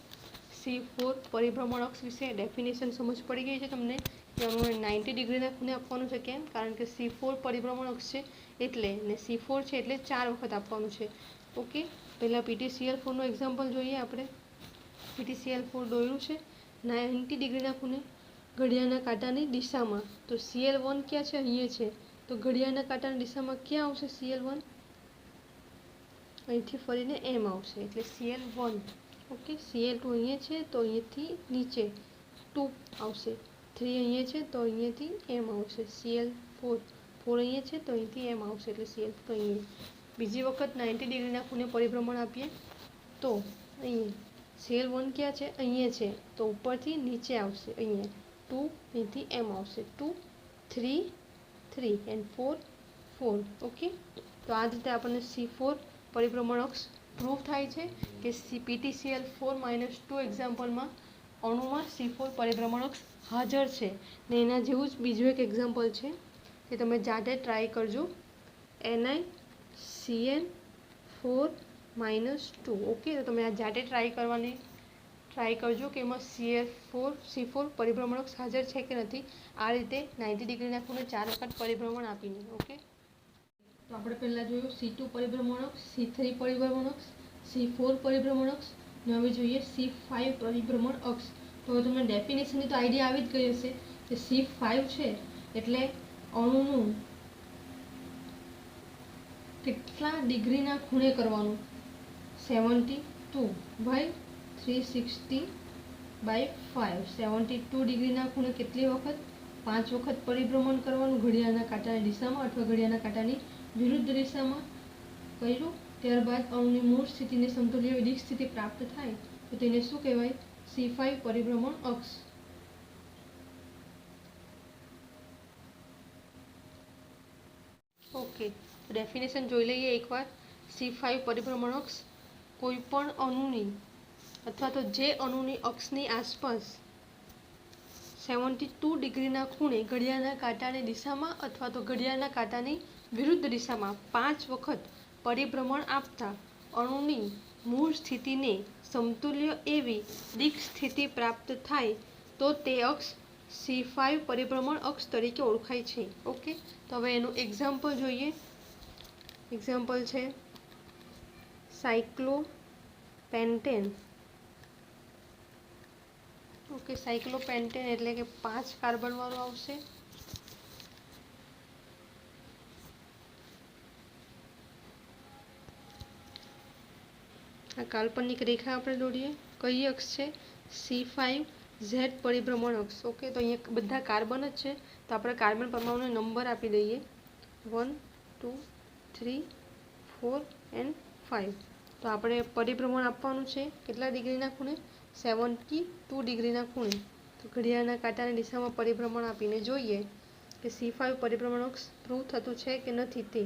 C4 પરિભ્રમણ અક્ષ વિશે ડેફિનેશન સમજ પડી ગઈ છે તમને કે આનું 90 ડિગ્રીના ખૂણે આપવાનું છે. કેમ? કારણ કે C4 પરિભ્રમણ અક્ષ છે એટલે, ને C4 છે એટલે 4 વખત આપવાનું છે. ઓકે, પહેલાં PTCL4નું એક્ઝામ્પલ જોઈએ આપણે. PTCL4 દોર્યું છે 90 ડિગ્રીના ખૂણે ઘડિયાળના કાંટાની દિશામાં. તો CL1 ક્યાં છે? અહીંયા છે. તો ઘડિયાળના કાંટાની દિશામાં ક્યાં આવશે CL1? અહીંથી ફરીને એમ આવશે એટલે CL1. ઓકે, CL2 અહીંયા છે તો અહીંયાથી નીચે 2 આવશે, 3 અહીંયા છે તો અહીંયાથી એમ આવશે, CL4 4 અહીંયા છે તો અહીંથી એમ આવશે એટલે CL4 અહીંયા. બીજી વખત 90 ડિગ્રીના ખૂણે પરિભ્રમણ આપીએ તો અહીંયા CL1 ક્યાં છે? અહીંયા છે તો ઉપરથી નીચે આવશે, અહીંયા 2 અહીંથી એમ આવશે, 2 3 3 એન્ડ 4 4. ઓકે, તો આ રીતે આપણને C4 પરિભ્રમણ અક્ષ પ્રૂવ થાય છે કે PTCL4-2 એક્ઝામ્પલમાં અણુમાં C4 પરિભ્રમણ અક્ષ હાજર છે. ને એના જેવું જ બીજું એક એક્ઝામ્પલ છે કે તમે જાતે ટ્રાય કરજો, NiCN4-2. ઓકે, તો તમે આ જાતે ટ્રાય કરજો કે એમાં C4 પરિભ્રમણ અક્ષ હાજર છે કે નથી. આ રીતે 90 ડિગ્રીના ખૂણે 4 વખત પરિભ્રમણ આપીને. ઓકે, તો આપણે પહેલાં જોયું C2 પરિભ્રમણ અક્ષ, C3 પરિભ્રમણ અક્ષ, C4 પરિભ્રમણ અક્ષ, ને હવે જોઈએ C5 પરિભ્રમણ અક્ષ. તો હવે તમને ડેફિનેશનની તો આઈડિયા આવી જ ગઈ હશે કે C5 છે એટલે અણુનું કેટલા ડિગ્રીના ખૂણે કરવાનું? 72/360/5. 72 ડિગ્રીના ખૂણે કેટલી વખત? 5 વખત પરિભ્રમણ કરવાનું ઘડિયાળના કાંટાની દિશામાં અથવા ઘડિયાળના કાંટાની વિરુદ્ધ દિશામાં કર્યું. ત્યારબાદ અણુની મૂળ સ્થિતિને સમતુલ્ય વિદિક સ્થિતિ પ્રાપ્ત થાય તો તેને શું કહેવાય? C5 પરિભ્રમણ અક્ષ. ઓકે, ડેફિનેશન જોઈ લઈએ એકવાર. C5 પરિભ્રમણ અક્ષ કોઈ પણ અણુની અથવા તો જે અણુની અક્ષની આસપાસ 72 ડિગ્રીના ખૂણે ઘડિયાળના કાંટાની દિશામાં અથવા તો ઘડિયાળના કાંટાની વિરુદ્ધ દિશામાં 5 વખત પરિભ્રમણ આપતા અણુની મૂળ સ્થિતિને સમતુલ્ય એવી દિક સ્થિતિ પ્રાપ્ત થાય તો તે અક્ષ C5 પરિભ્રમણ અક્ષ તરીકે ઓળખાય છે. ઓકે, તો હવે એનું એક્ઝામ્પલ જોઈએ. એક્ઝામ્પલ છે સાયક્લોપેન્ટેન. ઓકે, સાયક્લોપેન્ટેન એટલે કે 5 કાર્બન વાળું આવશે. આ કાલ્પનિક રેખા આપણે દોરીએ. કઈ અક્ષ છે? C5Z પરિભ્રમણ અક્ષ. ઓકે, તો અહીંયા બધા કાર્બન જ છે, તો આપણે કાર્બન પરમાણુને નંબર આપી દઈએ 1 2 3 4 એન્ડ 5. તો આપણે પરિભ્રમણ આપવાનું છે કેટલા ડિગ્રીના ખૂણે? 72 ડિગ્રીના ખૂણે. તો ઘડિયાળના કાંટાની દિશામાં પરિભ્રમણ આપીને જોઈએ કે C5 પરિભ્રમણ અક્ષ ધ્રુવ થતું છે કે નથી તે.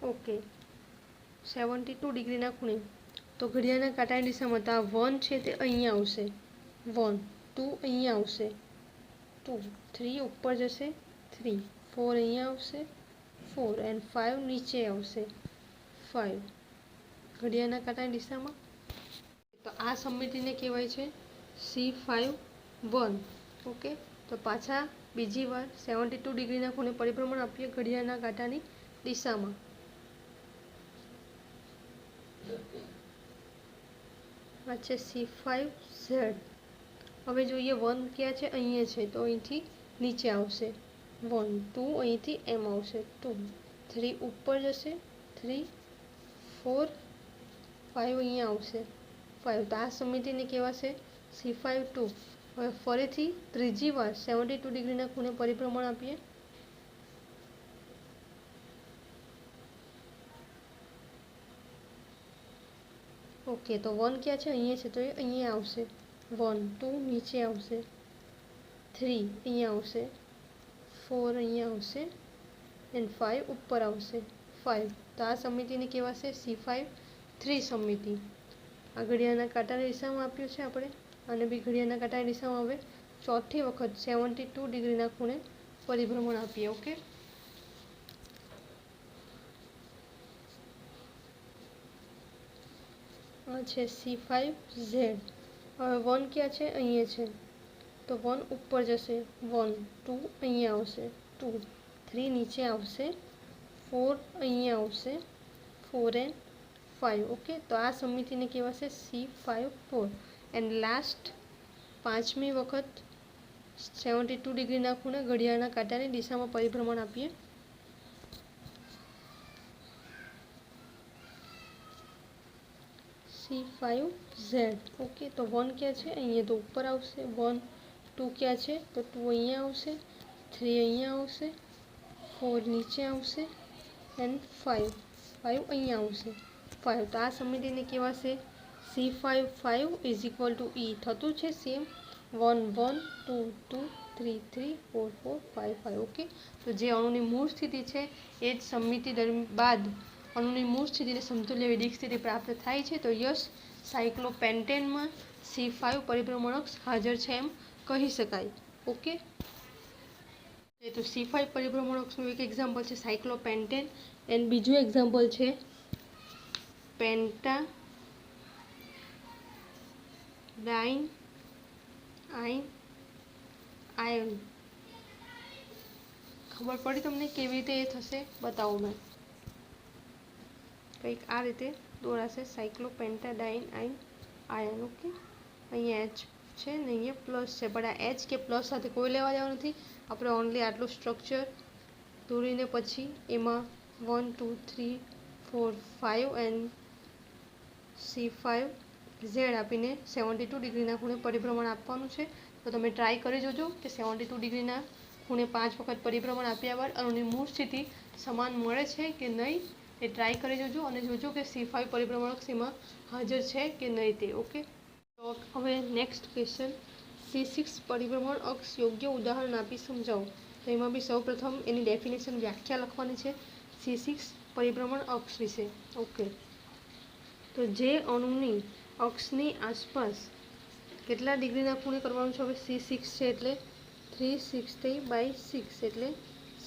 ઓકે, 72 ડિગ્રીના ખૂણે. તો ઘડિયાળના કાંટાની દિશામાં તો આ 1 છે તે અહીંયા આવશે, 1 2 અહીંયા આવશે, 2 3 ઉપર જશે, 3 4 અહીંયા આવશે, 4 એન્ડ 5 નીચે આવશે, 5 ઘડિયાળના કાંટાની દિશામાં. તો આ સમમિતિને કહેવાય છે C5-1. ઓકે, તો પાછા બીજી વાર 72 ડિગ્રીના ખૂણે પરિભ્રમણ આપીએ ઘડિયાળના કાંટાની દિશામાં. આ છે C5Z. હવે જોઈએ 1 ક્યાં છે? અહીંયા છે, તો અહીંથી નીચે આવશે 1 2 અહીંથી એમ આવશે 2 3 ઉપર જશે 3 4 5 અહીંયા આવશે 5. તો આ સમમિતિને કહેવાશે C5-2. હવે ફરીથી ત્રીજી વાર 72 ડિગ્રીના ખૂણે પરિભ્રમણ આપીએ. ઓકે, તો 1 ક્યાં છે? અહીંયા છે, તો એ અહીંયા આવશે 1 2 નીચે આવશે, 3 અહીંયા આવશે, 4 અહીંયા આવશે એન્ડ 5 ઉપર આવશે 5. તો આ સમમિતિને કહેવાશે C5-3 સમમિતિ. આ ઘડિયાળના કાંટાની દિશામાં આપ્યું છે આપણે, અને બી ઘડિયાળના કાંટાની દિશામાં હવે ચોથી વખત 72 ડિગ્રીના ખૂણે પરિભ્રમણ આપીએ. ઓકે, આ છે C5Z. હવે 1 ક્યાં છે? અહીંયા છે, તો 1 ઉપર જશે, 1 2 અહીંયા આવશે, 2 3 નીચે આવશે, 4 અહીંયા આવશે, 4 એન્ડ 5. ઓકે, તો આ સમમિતિને કહેવાશે C5-4. એન્ડ લાસ્ટ પાંચમી વખત 72 ડિગ્રીના ખૂણે ઘડિયાળના કાંટાની દિશામાં પરિભ્રમણ આપીએ. C5Z. ઓકે, તો 1 ક્યાં છે? અહીંયા, તો ઉપર આવશે, 1 2 ક્યાં છે? તો 2 અહીંયા આવશે, 3 અહીંયા આવશે, 4 નીચે આવશે એન્ડ 5 અહીંયા આવશે, 5. તો આ સમમિતિને કહેવાશે C5-5 = E. થતું છે સેમ 1 1 2 2 3 3 4 4 5 5. ઓકે, તો જે અણુની મૂળ સ્થિતિ છે એ જ સમમિતિ બાદ અણુની મૂળ સ્થિતિને સમતુલ્ય વૈદિક સ્થિતિ પ્રાપ્ત થાય છે. તો યસ, સાયક્લોપેન્ટેનમાં C5 પરિભ્રમણ અક્ષ હાજર છે એમ કહી શકાય. ઓકે, તો C5 પરિભ્રમણ અક્ષનું એક એક્ઝામ્પલ છે સાયક્લોપેન્ટેન, એન્ડ બીજું એક્ઝામ્પલ છે પેન્ટાડાઇન-આયન. ખબર પડી તમને કેવી રીતે એ થશે? બતાવું મેં. કંઈક આ રીતે દોરાશે સાયક્લોપેન્ટાડાઇન-આયન. ઓકે, અહીંયા H છે ને અહીંયા પ્લસ છે, પણ આ H કે પ્લસ સાથે કોઈ લેવા દેવા નથી. આપણે ઓનલી આટલું સ્ટ્રક્ચર દોરીને પછી એમાં 1 2 3 4 5 એન્ડ C5Z આપીને 72 ડિગ્રીના ખૂણે પરિભ્રમણ આપવાનું છે. તો તમે ટ્રાય કરી જોજો કે 72 ડિગ્રીના ખૂણે 5 વખત પરિભ્રમણ આપ્યા બાદ અણુની મૂળ સ્થિતિ સમાન મળે છે કે નહીં એ ટ્રાય કરી જોજો, અને જોજો કે C5 પરિભ્રમણ અક્ષ એમાં હાજર છે કે નહીં તે. ઓકે, તો હવે નેક્સ્ટ ક્વેશ્ચન, C6 પરિભ્રમણ અક્ષ યોગ્ય ઉદાહરણ આપી સમજાવો. તો એમાં બી સૌપ્રથમ એની ડેફિનેશન વ્યાખ્યા લખવાની છે C6 પરિભ્રમણ અક્ષ વિશે. ઓકે, તો જે અણુની અક્ષની આસપાસ કેટલા ડિગ્રીના ખૂણે કરવાનું છે? હવે C6 છે એટલે 360/6 એટલે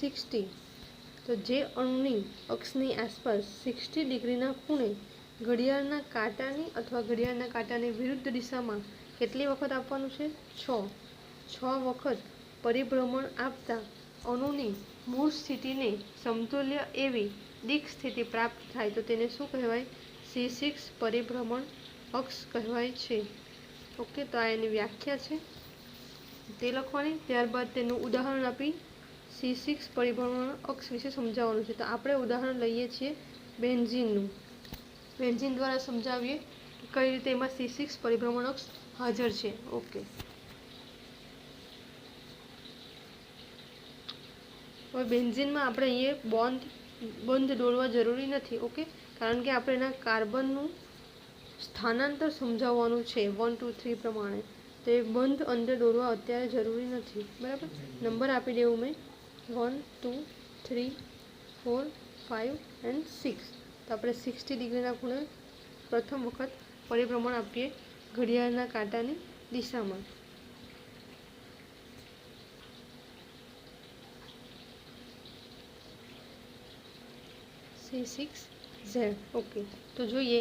60. તો જે અણુની અક્ષની આસપાસ 60 ડિગ્રીના ખૂણે ઘડિયાળના કાંટાની અથવા ઘડિયાળના કાંટાની વિરુદ્ધ દિશામાં કેટલી વખત આપવાનું છે? 6 વખત પરિભ્રમણ આપતા અણુની મૂળ સ્થિતિને સમતુલ્ય એવી દિક સ્થિતિ પ્રાપ્ત થાય તો તેને શું કહેવાય? C6 પરિભ્રમણ અક્ષ કહેવાય છે. ઓકે, તો આ એની વ્યાખ્યા છે તે લખવાની. ત્યારબાદ તેનું ઉદાહરણ આપી C6 પરિભ્રમણ અક્ષ વિશે સમજાવવાનું છે. તો આપણે ઉદાહરણ લઈએ છીએ બેન્ઝીનનું. બેન્ઝીન દ્વારા સમજાવીએ કે કઈ રીતે એમાં C6 પરિભ્રમણ અક્ષ હાજર છે. ઓકે, હવે બેન્ઝીનમાં આપણે અહીંયા બંધ દોરવા જરૂરી નથી. ઓકે, કારણ કે આપણે એના કાર્બનનું સ્થાનાંતર સમજાવવાનું છે 1 2 3 પ્રમાણે. તો એ બંધ અંદર દોરવા અત્યારે જરૂરી નથી. બરાબર, નંબર આપી દેવું મેં 1 2 3 4 5 and 6. તો આપણે 60 ડિગ્રીના ખૂણે પ્રથમ વખત પરિભ્રમણ આપીએ ઘડિયાળના કાંટાની દિશામાં. C6Z. ઓકે, તો જોઈએ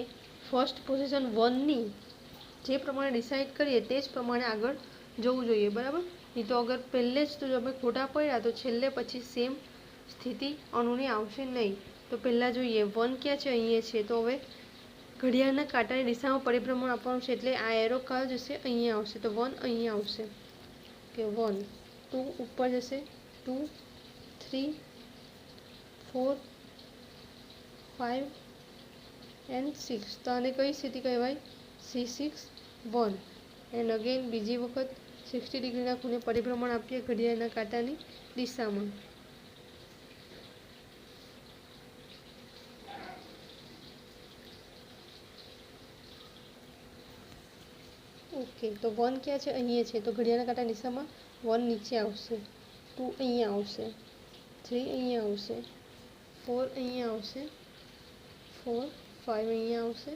ફર્સ્ટ પોઝિશન 1ની જે પ્રમાણે ડિસાઇડ કરીએ તે જ પ્રમાણે આગળ જવું જોઈએ. બરાબર, નહીં તો અગર પહેલે જ તો તમે ખોટા પડ્યા તો છેલ્લે પછી સેમ સ્થિતિ અણુની આવશે નહીં. તો પહેલાં જોઈએ 1 ક્યાં છે? અહીંયા છે. તો હવે ઘડિયાળના કાંટાની દિશામાં પરિભ્રમણ આપવાનું છે એટલે આ એરો કયો જશે? અહીંયા આવશે. તો 1 અહીંયા આવશે. કે 1 2 ઉપર જશે, 2 3 4 5 and 6. તો આને કઈ સ્થિતિ કહેવાય? C6 1. એન્ડ અગેન બીજી વખત 60 ડિગ્રીના ખૂણે પરિભ્રમણ આપીએ ઘડિયાળના કાંટાની દિશામાં. ઓકે, તો 1 ક્યાં છે? અહીંયા છે. તો ઘડિયાળના કાંટાની દિશામાં 1 નીચે આવશે, 2 અહીંયા આવશે, 3 અહીંયા આવશે, 4 અહીંયા આવશે, 4 5 અહીંયા આવશે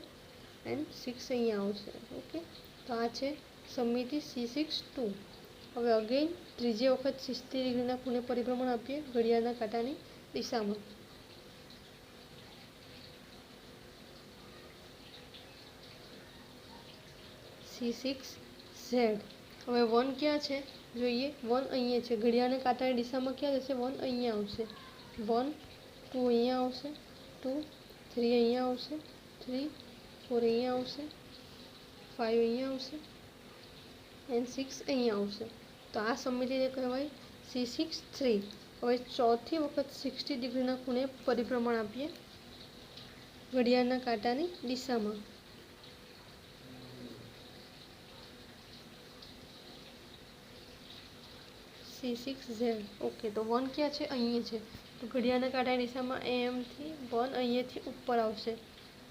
એન્ડ 6 અહીંયા આવશે. ઓકે, તો આ છે સમિતિ C6 2. હવે અગેન ત્રીજી વખત 60 ડિગ્રીના ખૂણે પરિભ્રમણ આપીએ ઘડિયાળના કાંટાની દિશામાં. C6Z. હવે 1 ક્યાં છે? જોઈએ 1 અહીંયા છે. ઘડિયાળના કાંટાની દિશામાં ક્યાં જશે? 1 અહીંયા આવશે, 1 2 અહીંયા આવશે, 2 3 અહીંયા આવશે, 3 4 અહીંયા આવશે, 5 અહીંયા આવશે એન્ડ 6 અહીંયા આવશે. તો આ સમિતિને કહેવાય C6 3. હવે ચોથી વખત 60 ડિગ્રીના ખૂણે પરિભ્રમણ આપીએ ઘડિયાળના કાંટાની દિશામાં. C6Z. ઓકે, તો 1 ક્યાં છે? અહીંયા છે. તો ઘડિયાળના કાંટાની દિશામાં એમથી 1 અહીંયાથી ઉપર આવશે,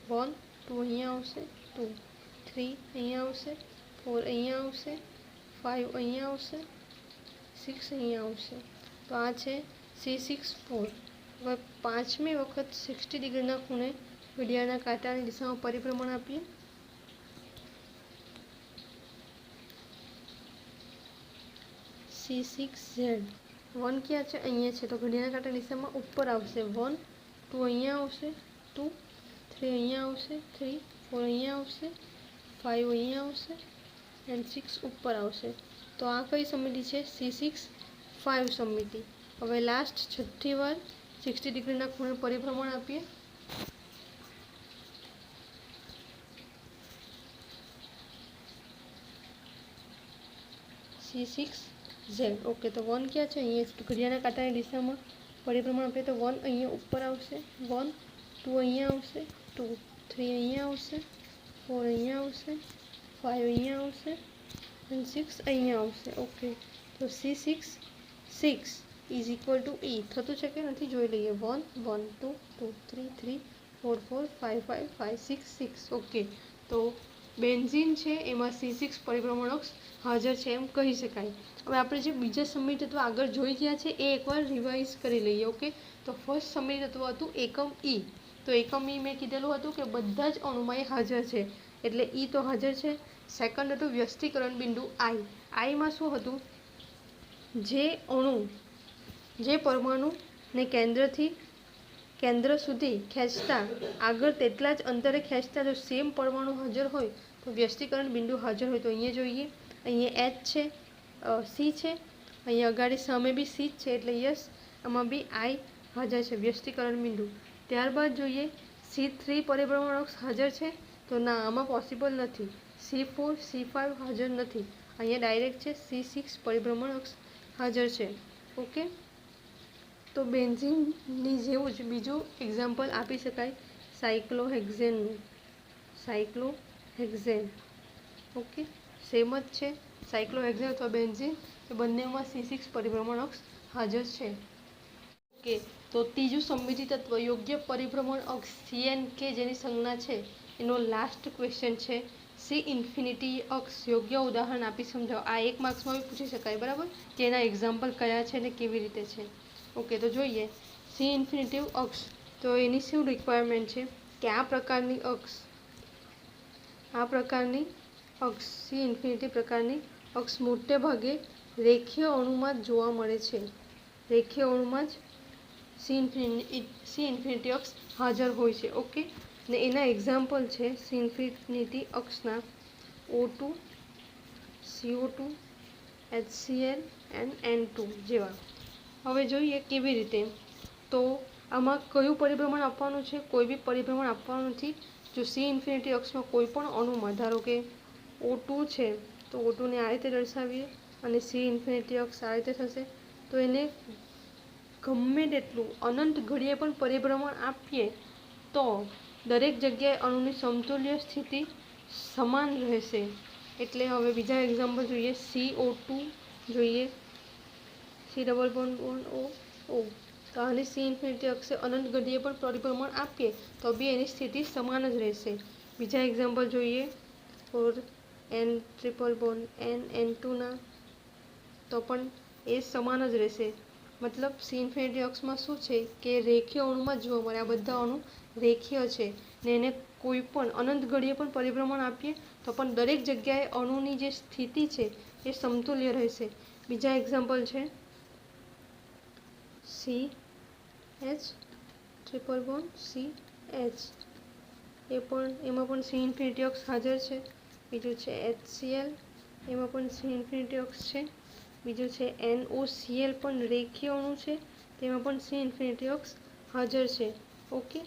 1 2 અહીંયા આવશે, 2 3 અહીંયા આવશે, 4 અહીંયા આવશે, 5 અહીંયા આવશે, 6 અહીંયા આવશે. તો આ છે C6 4. હવે પાંચમી વખત 60 ડિગ્રીના ખૂણે ઘડિયાળના કાંટાની દિશામાં પરિભ્રમણ આપીએ. C6Z. 1 ક્યાં છે? અહીંયા છે. તો ઘડિયાળના કાંટાની દિશામાં ઉપર આવશે, 1 2 અહીંયા આવશે, 2 3 અહીંયા આવશે, 3 4 અહીંયા આવશે, 5 અહીંયા આવશે એન્ડ 6 ઉપર આવશે. તો આ કઈ સમિતિ છે? C6 5 સમિતિ. હવે લાસ્ટ છઠ્ઠી વાર 60 ડિગ્રીના ખૂણે પરિભ્રમણ આપીએ. C6Z. ઓકે, તો 1 ક્યાં છે? અહીંયા ઘડિયાળના કાંટાની દિશામાં પરિભ્રમણ આપીએ તો 1 અહીંયા ઉપર આવશે, 1 2 અહીંયા આવશે, 2 3 અહીંયા આવશે, 4 અહીંયા આવશે, 5 અહીંયા આવશે અને 6 અહીંયા આવશે. ઓકે, તો C6 6 is equal to E થતું છે કે નથી જોઈ લઈએ. 1 1 2 2 3 3 4 4 5 5 5 6 6. ઓકે, તો બેન્ઝીન છે એમાં C6 પરિભ્રમણ અક્ષ હાજર છે એમ કહી શકાય. હવે આપણે જે બીજા સમિત તત્વ આગળ જોઈ ગયા છે એ એકવાર રિવાઇઝ કરી લઈએ. ઓકે, તો ફર્સ્ટ સમિત તત્વ હતું એકમ E. તો એકમ E મેં કીધેલું હતું કે બધા જ અણુમાં એ હાજર છે એટલે E તો હાજર છે. સેકન્ડ હતું વ્યસ્તીકરણ બિંદુ I. આઈમાં શું હતું? જે અણુ જે પરમાણુને કેન્દ્રથી કેન્દ્ર સુધી ખેંચતા આગળ તેટલા જ અંતરે ખેંચતા જો સેમ પરમાણુ હાજર હોય તો વ્યસ્તીકરણ બિંદુ હાજર હોય. તો અહીંયા જોઈએ, અહીંયા એચ છે, સી છે, અહીંયા અગાડી સામે બી સી જ છે એટલે યસ, આમાં બી આઈ હાજર છે, વ્યસ્તીકરણ બિંદુ. ત્યારબાદ જોઈએ C3 પરિભ્રમણ અક્ષ હાજર છે તો ના, આમાં પોસિબલ નથી. C4 C5 હાજર નથી, અહીંયા ડાયરેક્ટ છે C6 પરિભ્રમણ અક્ષ હાજર છે. ઓકે, તો બેન્ઝીનની જેવું જ બીજું એક્ઝામ્પલ આપી શકાય સાયક્લોહેક્ઝેનનું. સાયક્લોહેક્ઝેન ઓકે, સેમ જ છે, સાયક્લોહેક્ઝેન અથવા બેન્ઝીન એ બંનેમાં C6 પરિભ્રમણ અક્ષ હાજર છે. ઓકે, તો ત્રીજું સમમિતિ તત્વ યોગ્ય પરિભ્રમણ અક્ષ CNK જેની સંજ્ઞા છે એનો લાસ્ટ ક્વેશ્ચન છે. સી ઇન્ફિનિટી અક્ષ યોગ્ય ઉદાહરણ આપી સમજાવો. આ 1 માર્ક્સમાં બી પૂછી શકાય, બરાબર, કે એના એક્ઝામ્પલ કયા છે ને કેવી રીતે છે. ઓકે, તો જોઈએ સી ઇન્ફિનિટિવ અક્ષ. તો એની શું રિક્વાયરમેન્ટ છે કે આ પ્રકારની અક્ષ સી ઇન્ફિનિટી પ્રકારની અક્ષ મોટે ભાગે રેખીય અણુમાં જ જોવા મળે છે. રેખીય અણુમાં જ સી ઇન્ફિનિટી અક્ષ હાજર હોય છે. ઓકે, ને એના એક્ઝામ્પલ છે સી ઇન્ફિનિટી અક્ષના O2, CO2, HCl and N2 જેવા. હવે જોઈએ કેવી રીતે. તો આમાં કયું પરિભ્રમણ આપવાનું છે? કોઈ બી પરિભ્રમણ આપવાનું નથી. જો સી ઇન્ફિનિટી અક્ષમાં કોઈ પણ અણુમાં, ધારો કે O2 છે તો O2 ને આ રીતે દર્શાવીએ અને સી ઇન્ફિનિટી અક્ષ આ રીતે થશે. તો એને ગમે તેટલું અનંત ઘડીએ પણ પરિભ્રમણ આપીએ તો દરેક જગ્યાએ અણુની સમતુલ્ય સ્થિતિ સમાન રહેશે. એટલે હવે બીજા એક્ઝામ્પલ જોઈએ. CO2 જોઈએ, C=O. તો આની સી ઇન્ફિનિટી અક્ષે અનંત ઘડીએ પણ પરિભ્રમણ આપીએ તો બી એની સ્થિતિ સમાન જ રહેશે. બીજા એક્ઝામ્પલ જોઈએ ફોર N=N2ના, તો પણ એ સમાન જ રહેશે. મતલબ સી ઇન્ફિનિટી અક્ષમાં શું છે કે રેખીય અણુમાં જ જોવા મળે. આ બધા અણુ રેખીય છે ને એને કોઈ પણ અનંત ઘડીએ પણ પરિભ્રમણ આપીએ તો પણ દરેક જગ્યાએ અણુની જે સ્થિતિ છે એ સમતુલ્ય રહેશે. બીજા એક્ઝામ્પલ છે CH=CH, એમાં પણ સી ઇન્ફિનિટી અક્ષ હાજર છે. બીજું છે HCl, એમાં પણ સી ઇન્ફિનિટી અક્ષ છે. બીજું છે NOCl, પણ રેખીય અણુ છે, તેમાં પણ સી ઇન્ફિનિટી અક્ષ હાજર છે. ઓકે,